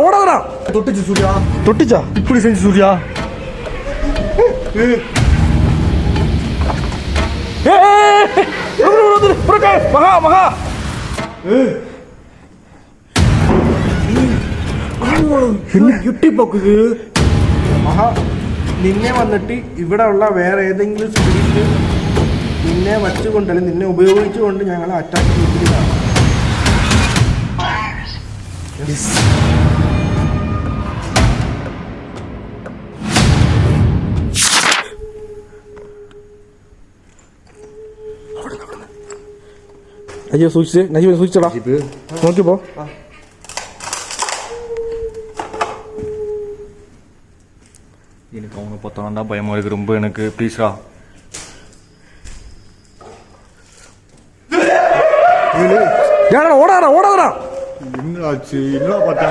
ஓடாதா தொட்டுச்சு சூர்யா. தொட்டுச்சா? இப்படி செஞ்சு சூர்யா. மகா மகா കിട്ടി പൊക്കുന്നത് മഹാ. നിന്നെ വന്നിട്ട് ഇവിടെ ഉള്ള വേറെ ഏതെങ്കിലും സ്പിരിറ്റ് നിന്നെ വച്ചുകൊണ്ടല്ല നിന്നെ ഉപയോഗിച്ചുകൊണ്ട് ഞങ്ങളെ അറ്റാക്ക് ചെയ്തിട്ടാണ്. നജീബ് സൂക്ഷിച്ച്, നജീബ് സൂക്ഷിച്ചടാ, നോക്കിപ്പോ. எனக்கு அவங்க பார்த்தோன்னா பயமா இருக்கு ரொம்ப எனக்கு. ப்ளீஸ்ரா. ஓடாதா ஓடாதா. என்னாச்சு? என்ன பார்த்தா?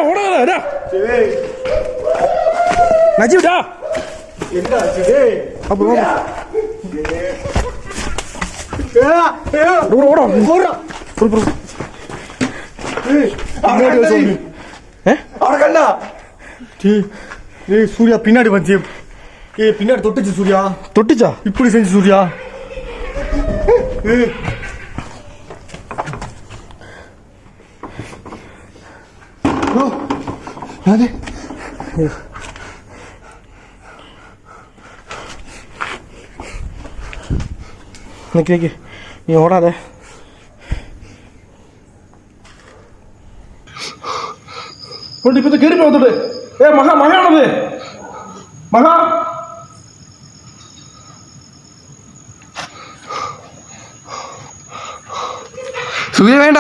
ஓடாதா நஜீப்டா. என்னாச்சு? அப்புறம் சூர்யா பின்னாடி வந்து பின்னாடி தொட்டுச்சு சூர்யா. தொட்டுச்சா? இப்படி செஞ்சு சூர்யா. നിക്ക് നീ ഓടാതെ. ഇപ്പത്തെ കയറി പോകത്തോട്ട്. മഹാ മഹാണത് മഹാ. സൂര്യ വേണ്ട.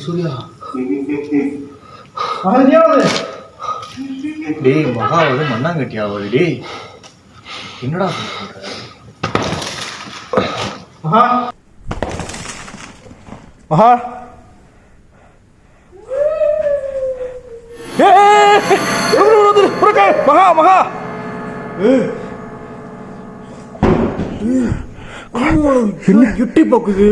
സൂര്യ டேய் மகா வந்து மண்ணாங்கட்டியாவது. டேய் என்னடா பண்ற? மகா மகா மகா மகா என்ன கிட்டி போக்குது?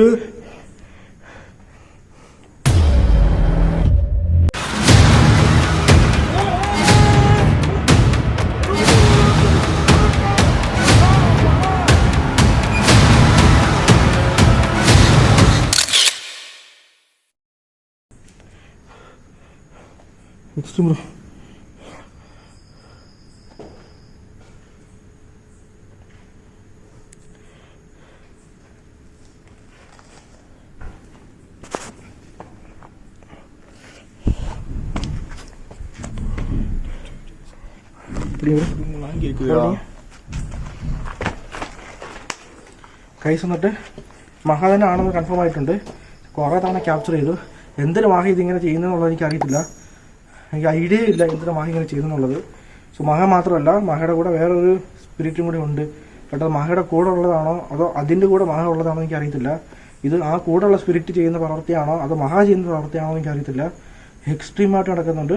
bro. കൈസ് വന്നിട്ട് മഹാ തന്നെ ആണെന്ന് കൺഫേം ആയിട്ടുണ്ട്. കുറേ തവണ ക്യാപ്ചർ ചെയ്തു. എന്തൊരു മഹ ഇതിങ്ങനെ ചെയ്യുന്നതെന്നുള്ളത് എനിക്കറിയത്തില്ല. എനിക്ക് ഐഡിയ ഇല്ല എന്തിനാ മഹ ഇങ്ങനെ ചെയ്യുന്നുള്ളത്. സോ മഹ മാത്രമല്ല, മഹയുടെ കൂടെ വേറൊരു സ്പിരിറ്റും കൂടി ഉണ്ട്. കേട്ടോ, മഹയുടെ കൂടെ ഉള്ളതാണോ അതോ അതിൻ്റെ കൂടെ മഹ ഉള്ളതാണോ എനിക്കറിയത്തില്ല. ഇത് ആ കൂടെയുള്ള സ്പിരിറ്റ് ചെയ്യുന്ന പ്രവൃത്തിയാണോ അതോ മഹ ചെയ്യുന്ന പ്രവൃത്തിയാണോ എനിക്കറിയത്തില്ല. എക്സ്ട്രീമായിട്ട് നടക്കുന്നുണ്ട്.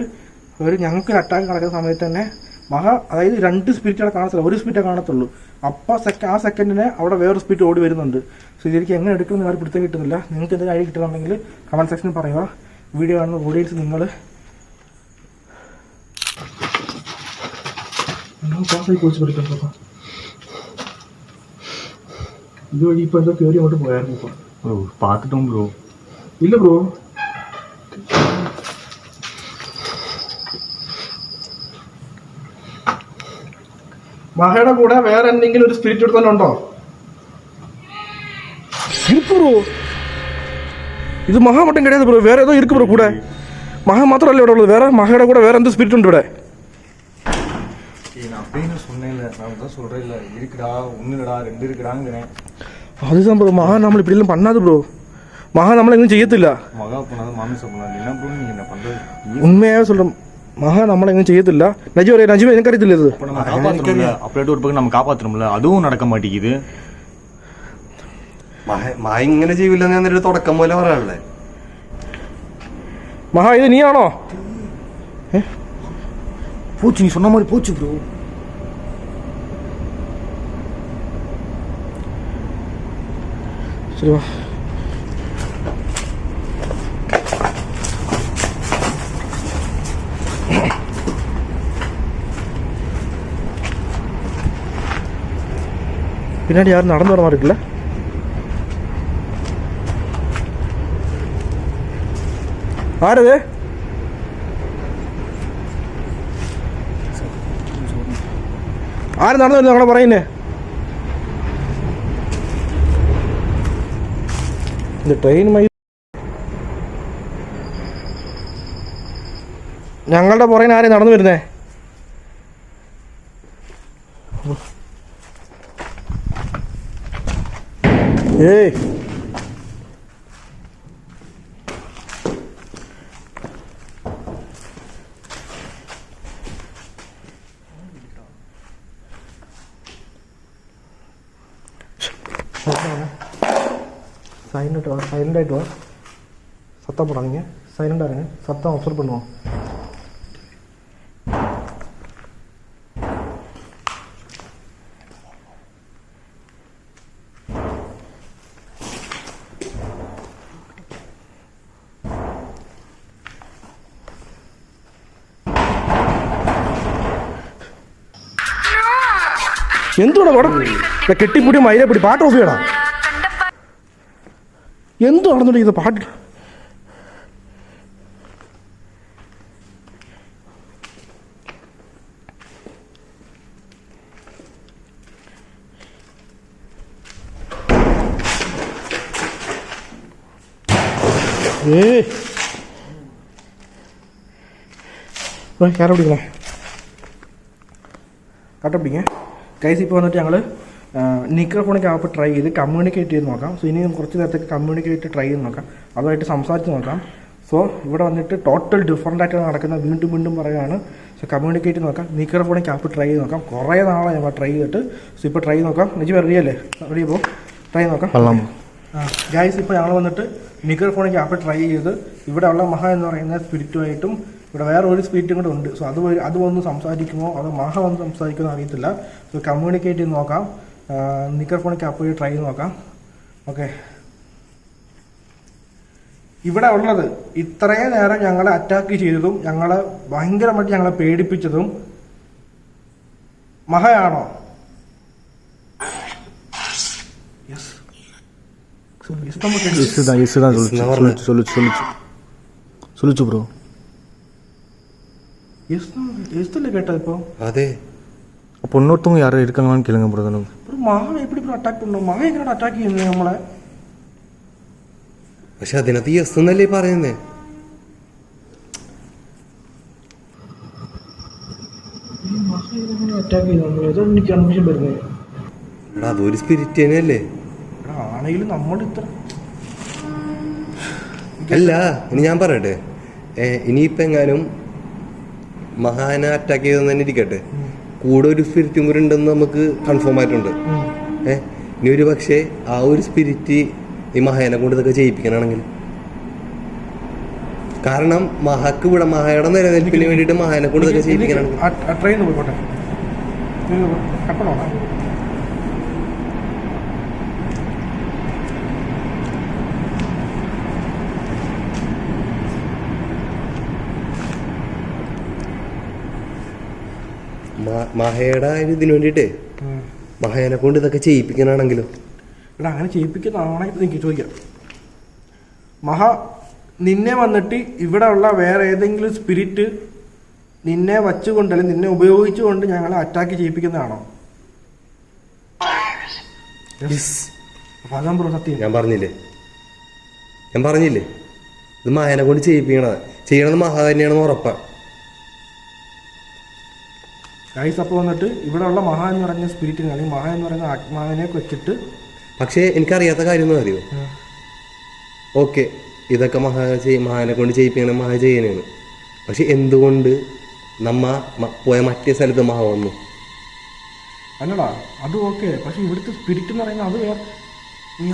ഞങ്ങൾക്കൊരു അറ്റാക്ക് നടക്കുന്ന സമയത്ത് തന്നെ മഹ, അതായത് രണ്ട് സ്പിരിറ്റുകളെ കാണത്തില്ല, ഒരു സ്പിരിറ്റേ കാണത്തുള്ളൂ. അപ്പോൾ ആ സെക്കൻഡിന് അവിടെ വേറൊരു സ്പിരിറ്റ് ഓടി വരുന്നുണ്ട്. സോ ഇതെനിക്ക് എങ്ങനെ എടുക്കുമെന്ന് ആരും പിടുത്തം കിട്ടുന്നില്ല. നിങ്ങൾക്ക് എന്തെങ്കിലും ഐഡിയ കിട്ടുന്നുണ്ടെങ്കിൽ കമൻറ്റ് സെക്ഷനിൽ പറയുക. വീഡിയോ കാണുന്ന ഓഡിയൻസ് നിങ്ങൾ കുറിച്ച് പഠിക്കാം. ഇതുവഴി ഇപ്പൊ എന്തോ കയറി അങ്ങോട്ട് പോയായിരുന്നു. ഇപ്പൊ பார்த்துட்டோம் ப்ரோ. ഇല്ല ബ്രോ, മഹയുടെ കൂടെ വേറെ എന്തെങ്കിലും ഒരു സ്പിരിറ്റ് എടുത്തോണ്ടോ? ബ്രോ ഇത് മഹാ മട്ടം കിടயாது ബ്രോ, വേറെ ഏതോ ഇരിക്കും ബ്രോ കൂടെ. മഹ മാത്രമല്ല ഇവിടെ ഉള്ളത്, വേറെ മഹയുടെ കൂടെ വേറെ എന്ത് സ്പിരിറ്റ് ഉണ്ട് ഇവിടെ. அது தான் ப்ரோ, மகா நம்மள இப்படி எல்லாம் பண்ணாது ப்ரோ. மகா நம்மள எதுவும் செய்யத்தில்ல. உண்மையாக சொல்றேன், மகா நம்மள எதுவும் செய்யத்தில்ல. நஜீவரே நஜீவ் எனக்கு அறியத்தில்ல. இது அப்படியே ஒரு பக்கம் நம்ம காப்பாற்றணும்ல, அதுவும் நடக்க மாட்டேங்குது. മഹ ഇങ്ങനെ ചെയ്യില്ലെന്ന് എന്നൊരു തുടക്കം പോലെ പറയാനുള്ളേ. மகா இது நீயானோ? போச்சு, நீ சொன்ன மாதிரி போச்சு ப்ரோ. ശരി വാ. പിന്നാടി ആരും നടന്നു വരാൻ മാറിയിട്ടില്ല. ആരത്? ആര് നടന്നു വരുന്നു ഞങ്ങളെ പറയുന്നേ? ഇത് ട്രെയിൻ ഞങ്ങളുടെ പുറകിന് ആരെയും നടന്നു വരുന്നേ? ഏയ് സൈലൻ്റ് വാ, സൈലൻ്റായിട്ട് വാ. സത്തം പോടാ, സൈലൻ്റ് ആണെങ്കിൽ സത്തം ഒബ്സർവ് பண்ணுவோம். എന്തുവാ പടം കെട്ടിപ്പൂട്ടി മൈലെപ്പിടി പാട്ട് ഓഫ് ചെയ്യണം. എന്തു നടന്നിട്ട് ഇത് പാട്ട്? കയറ പിടിക്കണേ, കട്ട പിടിക്കേ. കൈസ് ഇപ്പോൾ വന്നിട്ട് ഞങ്ങൾ നിക്കർഫോണിക്ക് ആപ്പ് ട്രൈ ചെയ്ത് കമ്മ്യൂണിക്കേറ്റ് ചെയ്ത് നോക്കാം. സോ ഇനി കുറച്ച് നേരത്തേക്ക് കമ്മ്യൂണിക്കേറ്റ് ട്രൈ ചെയ്ത് നോക്കാം, അതുമായിട്ട് സംസാരിച്ച് നോക്കാം. സോ ഇവിടെ വന്നിട്ട് ടോട്ടൽ ഡിഫറൻ്റ് ആയിട്ടാണ് നടക്കുന്നത്, വീണ്ടും വീണ്ടും പറയുകയാണ്. സോ കമ്മ്യൂണിക്കേറ്റ് നോക്കാം, നിക്കർഫോണിക്ക് ആപ്പ് ട്രൈ ചെയ്ത് നോക്കാം. കുറേ നാളെ ഞങ്ങൾ ട്രൈ ചെയ്തിട്ട്. സോ ഇപ്പോൾ ട്രൈ നോക്കാം. നിജി റെഡിയല്ലേ? റെഡി ഇപ്പോൾ ട്രൈ നോക്കാം. ഗൈസ് ഇപ്പോൾ ഞങ്ങൾ വന്നിട്ട് നിക്കർഫോണിക്ക് ആപ്പ് ട്രൈ ചെയ്ത് ഇവിടെ ഉള്ള മഹ എന്ന് പറയുന്ന സ്പിരിറ്റുമായിട്ടും ഇവിടെ വേറെ ഒരു സ്പിരിറ്റും കൂടെ ഉണ്ട്. സോ അത് വന്ന് സംസാരിക്കുമോ അതോ മഹ വന്ന് സംസാരിക്കുമോ അറിയത്തില്ല. സോ കമ്മ്യൂണിക്കേറ്റ് ചെയ്ത് നോക്കാം, നിക്കർഫോണിക്ക് ആപ്പ് വഴി ട്രൈ ചെയ്ത് നോക്കാം. ഓക്കെ, ഇവിടെ ഉള്ളത് ഇത്രയും നേരം ഞങ്ങളെ അറ്റാക്ക് ചെയ്തതും ഞങ്ങളെ ഭയങ്കരമായിട്ട് ഞങ്ങളെ പേടിപ്പിച്ചതും മഹയാണോ? கேட்டது இப்போ அதே அப்போ இன்னொருத்தவங்க யாரும் இருக்காங்களான்னு கேளுங்க ப்ரோ. ப்ரோ மகன் எப்படி ப்ரோ அட்டாக் பண்ணோம்? மகன் எங்கடா அட்டாக் ചെയ്യുന്നത് നമ്മളെ? പക്ഷെ അതിനകത്ത് യെസ് എന്നല്ലേ പറയുന്നേ? അറ്റാക്ക് ചെയ്തു ഏതോ എനിക്ക് കൺഫ്യൂഷൻ വരുന്നത്. അതൊരു സ്പിരിറ്റ് തന്നെയല്ലേ ആണെങ്കിലും നമ്മൾ ഇത്ര അല്ല. ഇനി ഞാൻ പറയട്ടെ, ഇനിയിപ്പോൾ എങ്ങാനും മഹാനെ അറ്റാക്ക് ചെയ്തെന്ന് തന്നെ ഇരിക്കട്ടെ, കൂടെ ഒരു സ്പിരിറ്റും കൂടി ഉണ്ടെന്ന് നമുക്ക് കൺഫേം ആയിട്ടുണ്ട്. ഇനി ഒരു പക്ഷേ ആ ഒരു സ്പിരിറ്റ് ഈ മഹാനെ കൊണ്ട് ഇതൊക്കെ ചെയ്യിപ്പിക്കാനാണെങ്കിൽ, കാരണം മഹക്ക് ഇവിടെ മഹയുടെ നിലനിൽപ്പിന് വേണ്ടിയിട്ട് മഹാനെ കൊണ്ട് ഇതൊക്കെ ചെയ്യിപ്പിക്കാനാണെങ്കിൽ മഹയുടെ ഇതിന് വേണ്ടിയിട്ട് മഹേനെ കൊണ്ട് ഇതൊക്കെ ചെയ്യിപ്പിക്കാനാണെങ്കിലും എടാ അങ്ങനെ ചെയ്യിപ്പിക്കുന്നതാണെങ്കിൽ എനിക്ക് ചോദിക്കാം, മഹ നിന്നെ വന്നിട്ട് ഇവിടെ ഉള്ള വേറെ ഏതെങ്കിലും സ്പിരിറ്റ് നിന്നെ വച്ചുകൊണ്ട് അല്ലെങ്കിൽ നിന്നെ ഉപയോഗിച്ചുകൊണ്ട് ഞങ്ങളെ അറ്റാക്ക് ചെയ്യിപ്പിക്കുന്നതാണോ? അതാ ബ്രോ സത്യം. ഞാൻ പറഞ്ഞില്ലേ ഇത് മഹേനെ കൊണ്ട് ചെയ്യണത് മഹ തന്നെയാണെന്ന് ഉറപ്പാണ്. ഗൈസ് അപ്പോൾ വന്നിട്ട് ഇവിടെ ഉള്ള മഹ എന്ന് പറയുന്ന സ്പിരിറ്റിനെ അല്ലെങ്കിൽ മഹ എന്ന് പറയുന്ന ആത്മാവിനെ വെച്ചിട്ട്, പക്ഷേ എനിക്കറിയാത്ത കാര്യം ഒന്നും അറിയോ? ഓക്കെ, ഇതൊക്കെ മഹാനെ കൊണ്ട് ചെയ്യിപ്പിക്കണം, മഹ ചെയ്യാനാണ്. പക്ഷെ എന്തുകൊണ്ട് പോയ മറ്റേ സ്ഥലത്ത് മഹ വന്നു? അല്ലടാ അത് ഓക്കെ, പക്ഷെ ഇവിടുത്തെ സ്പിരിറ്റ് എന്ന് പറയുന്നത് അത് വേറെ.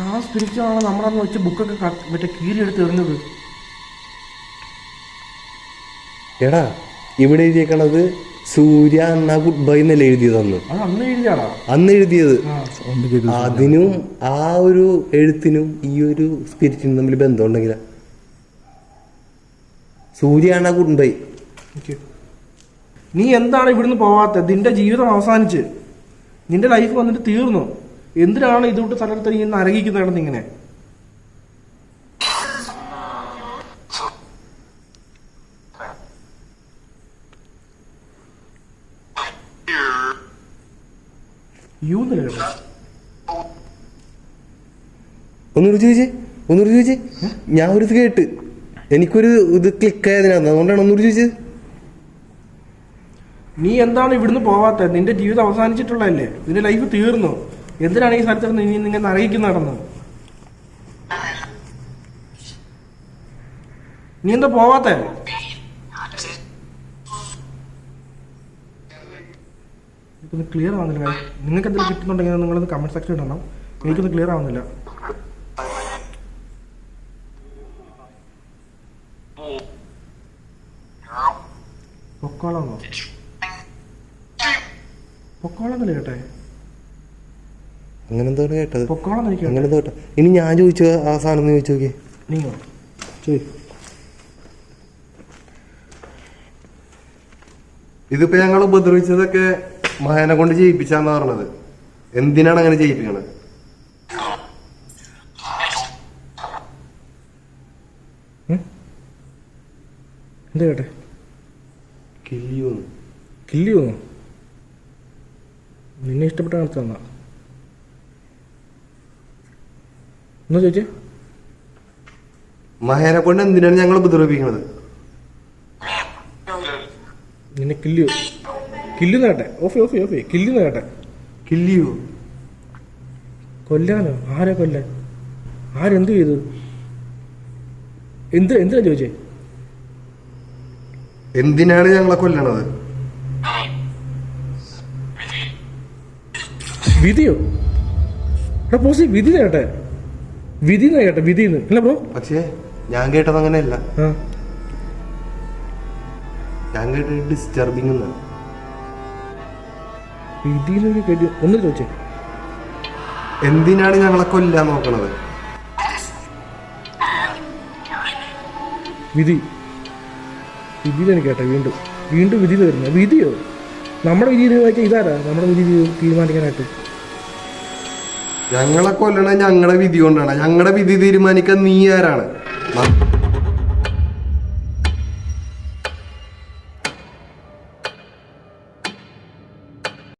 ആ സ്പിരിറ്റാണ് നമ്മളന്ന് വെച്ച് ബുക്കൊക്കെ മറ്റേ കീറിയെടുത്ത് എറിഞ്ഞത്. എടാ ഇവിടെ എഴുതിയേക്കണത് സൂര്യ എന്നാ ഗുഡ് ബൈ എന്നല്ലേ എഴുതിയത് അത് അന്ന് എഴുതിയാടാ. അന്ന് എഴുതിയത്. ആ. അതിനും ആ ഒരു എഴുത്തിനും ഈ ഒരു സ്പിരിറ്റിനും തമ്മിൽ ബന്ധമുണ്ടെങ്കിലാ. സൂര്യാണ് ഗുഡ് ബൈ. നീ എന്താണ് ഇവിടുന്ന് പോവാത്തത്? നിന്റെ ജീവിതം അവസാനിച്ച് നിന്റെ ലൈഫ് വന്നിട്ട് തീർന്നു. എന്തിനാണ് ഇതുകൊണ്ട് സ്ഥലത്ത് നീ നരകിക്കുന്നത് ഇങ്ങനെ? ഒന്നൂറ് ചോദിച്ചേ. ഞാൻ ഒരു ഇത് കേട്ട് എനിക്കൊരു ഇത് ക്ലിക്ക് ആയതിനാണ്, അതുകൊണ്ടാണ് ഒന്നൂറ് ചോദിച്ചത്. നീ എന്താണ് ഇവിടുന്ന് പോവാത്തത്? നിന്റെ ജീവിതം അവസാനിച്ചിട്ടുള്ളതല്ലേ? നിന്റെ ലൈഫ് തീർന്നു. എന്തിനാണ് ഈ സ്ഥലത്ത് നീ നിങ്ങൾ നരകിക്കുന്ന നടന്നത്? നീ എന്താ പോവാത്തേ? ഇതൊന്ന് ക്ലിയർ ആവുന്നില്ല. നിങ്ങൾക്ക് എന്തെങ്കിലും കിട്ടുന്നുണ്ടെങ്കിൽ നിങ്ങളൊന്ന് കമന്റ് സെക്ഷൻ ഇടണം. എനിക്കൊന്ന് ക്ലിയർ ആവുന്നില്ല. പൊക്കോളാന്നോ? പൊക്കോളന്നല്ലേ കേട്ടെ? അങ്ങനെ എന്തോ കേട്ടത്. പൊക്കോളം എനിക്ക് അങ്ങനെ എന്തോ കേട്ടോ. ഇനി ഞാൻ ചോദിച്ചു ആ സാധനം ചോദിച്ചു നോക്കിയേ. നീങ്ങോ ചോയ്. ഇതിപ്പോ ഞങ്ങൾ ഉപദ്രവിച്ചതൊക്കെ മഹേനെ കൊണ്ട് ചെയ്യിപ്പിച്ചാന്നാ പറഞ്ഞത്. എന്തിനാണ് അങ്ങനെ ചെയ്യിപ്പിക്കണത്? എന്താ കേട്ടെ? കില്ലിയോ? നിന്നെ ഇഷ്ടപ്പെട്ട നടത്തി തന്നാ എന്നാ ചോദിച്ചേ. മഹേനെ കൊണ്ട് എന്തിനാണ് ഞങ്ങൾ ഉപദ്രവിപ്പിക്കണത്? നിന്നെ കില്ലുന്ന കേട്ടെ. ഓഫേ കില്ലുന്ന കേട്ടെ. കില്ലിയോ? കൊല്ലാനോ? ആരെ കൊല്ലാൻ? ആരെന്ത് ചെയ്തു? എന്തിനാ ചോദിച്ചേ? എന്തിനാണ് ഞങ്ങളെ കൊല്ലണത്? വിധിയോ? എടാ പോസി വിധി കേട്ടെ. വിധിന്ന് കേട്ടെ. വിധിന്ന് അല്ല ബ്രോ? പക്ഷേ ഞാൻ കേട്ടത് അങ്ങനെയല്ല. ആ, ഞാൻ കേട്ടത് ഡിസ്റ്റർബിങ് എന്നാണ്. വിധിന്നൊരു കേട്ടു. ഒന്ന് ചോദിച്ചേ. എന്തിനാണ് ഞങ്ങളെ കൊല്ലാൻ നോക്കണത്? വിധിന്ന് കേട്ടെ. വീണ്ടും വിധി വരുന്നത്. വിധിയോ? നമ്മുടെ വിധി വായിച്ചാൽ ഇതാരാ നമ്മുടെ വിധി തീരുമാനിക്കാനായിട്ട്? ഞങ്ങളെ കൊല്ലണ ഞങ്ങളുടെ വിധി കൊണ്ടാണ്. ഞങ്ങളുടെ വിധി തീരുമാനിക്കാൻ നീ ആരാണ്?